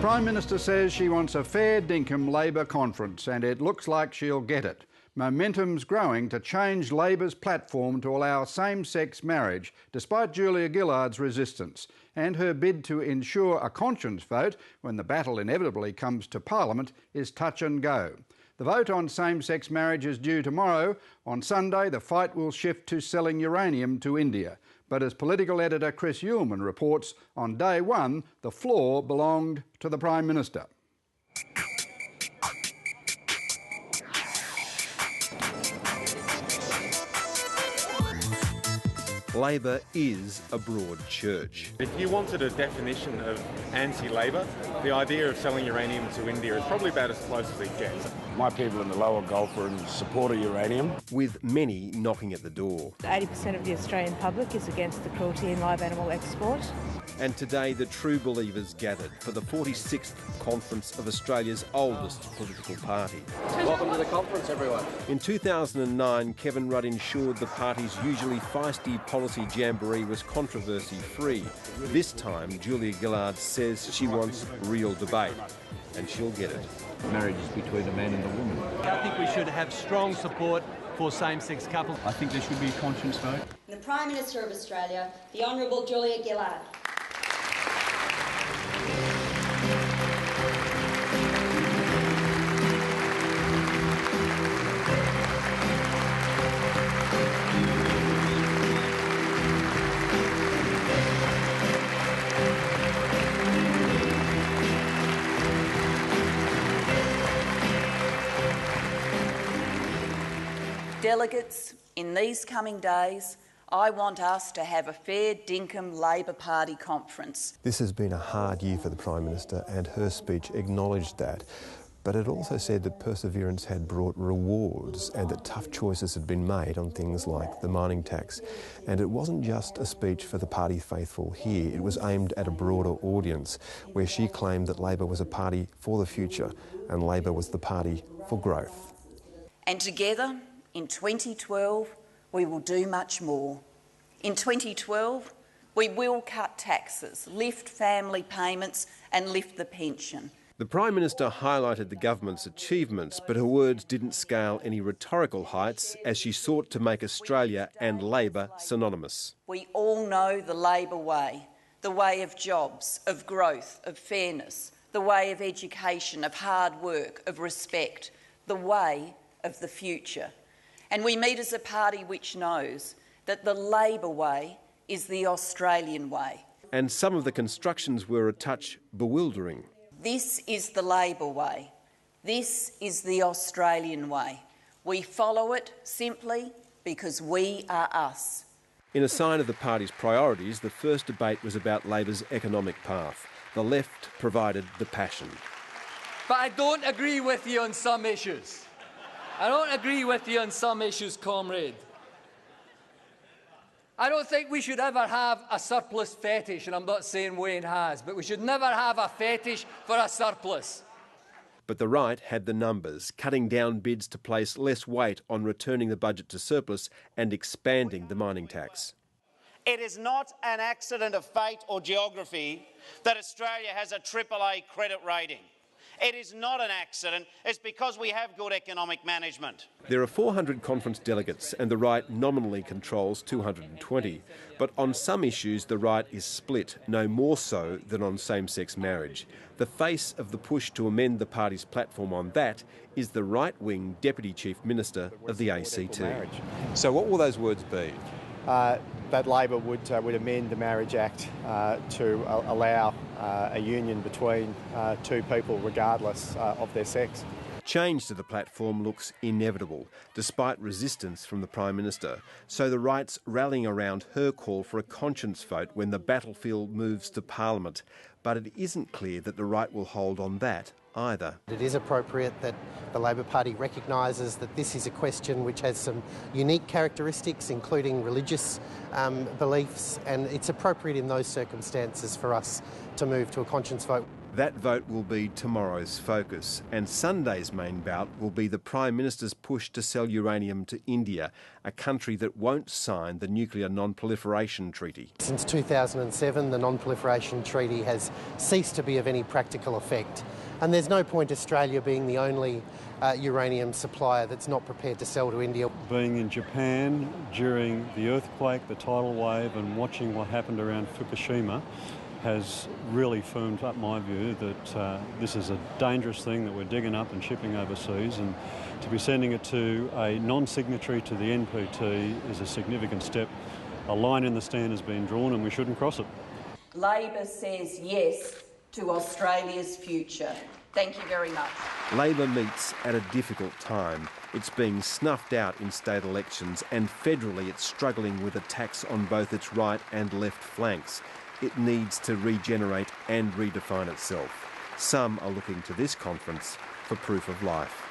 Prime Minister says she wants a fair dinkum Labor conference, and it looks like she'll get it. Momentum's growing to change Labor's platform to allow same-sex marriage, despite Julia Gillard's resistance, and her bid to ensure a conscience vote when the battle inevitably comes to Parliament is touch and go. The vote on same-sex marriage is due tomorrow. On Sunday, the fight will shift to selling uranium to India. But as political editor Chris Uhlmann reports, on day one, the floor belonged to the Prime Minister. Labor is a broad church. If you wanted a definition of anti-Labor, the idea of selling uranium to India is probably about as close as it gets. My people in the lower Gulf are in support of uranium. With many knocking at the door. 80% of the Australian public is against the cruelty in live animal export. And today the true believers gathered for the 46th conference of Australia's oldest political party. Welcome to the conference, everyone. In 2009, Kevin Rudd ensured the party's usually feisty policy jamboree was controversy-free. This time, Julia Gillard says she wants real debate, and she'll get it. Marriage is between a man and a woman. I think we should have strong support for same-sex couples. I think there should be a conscience vote. The Prime Minister of Australia, the Honourable Julia Gillard. Delegates, in these coming days, I want us to have a fair dinkum Labor Party conference. This has been a hard year for the Prime Minister, and her speech acknowledged that. But it also said that perseverance had brought rewards and that tough choices had been made on things like the mining tax. And it wasn't just a speech for the party faithful here, it was aimed at a broader audience, where she claimed that Labor was a party for the future and Labor was the party for growth. And together, in 2012, we will do much more. In 2012, we will cut taxes, lift family payments and lift the pension. The Prime Minister highlighted the government's achievements, but her words didn't scale any rhetorical heights as she sought to make Australia and Labor synonymous. We all know the Labor way, the way of jobs, of growth, of fairness, the way of education, of hard work, of respect, the way of the future. And we meet as a party which knows that the Labor way is the Australian way. And some of the constructions were a touch bewildering. This is the Labor way. This is the Australian way. We follow it simply because we are us. In a sign of the party's priorities, the first debate was about Labor's economic path. The left provided the passion. But I don't agree with you on some issues. I don't agree with you on some issues, comrade. I don't think we should ever have a surplus fetish, and I'm not saying Wayne has, but we should never have a fetish for a surplus. But the right had the numbers, cutting down bids to place less weight on returning the budget to surplus and expanding the mining tax. It is not an accident of fate or geography that Australia has a AAA credit rating. It is not an accident. It's because we have good economic management. There are 400 conference delegates and the right nominally controls 220. But on some issues the right is split, no more so than on same-sex marriage. The face of the push to amend the party's platform on that is the right-wing Deputy Chief Minister of the ACT. So what will those words be? That Labor would amend the Marriage Act to allow a union between two people regardless of their sex. Change to the platform looks inevitable, despite resistance from the Prime Minister. So the right's rallying around her call for a conscience vote when the battlefield moves to Parliament. But it isn't clear that the right will hold on that either. It is appropriate that the Labor Party recognises that this is a question which has some unique characteristics, including religious beliefs, and it's appropriate in those circumstances for us to move to a conscience vote. That vote will be tomorrow's focus, and Sunday's main bout will be the Prime Minister's push to sell uranium to India, a country that won't sign the Nuclear Non-Proliferation Treaty. Since 2007, the Non-Proliferation Treaty has ceased to be of any practical effect, and there's no point Australia being the only uranium supplier that's not prepared to sell to India. Being in Japan during the earthquake, the tidal wave, and watching what happened around Fukushima has really firmed up my view that this is a dangerous thing that we're digging up and shipping overseas, and to be sending it to a non-signatory to the NPT is a significant step. A line in the sand has been drawn and we shouldn't cross it. Labor says yes to Australia's future. Thank you very much. Labor meets at a difficult time. It's being snuffed out in state elections, and federally it's struggling with attacks on both its right and left flanks. It needs to regenerate and redefine itself. Some are looking to this conference for proof of life.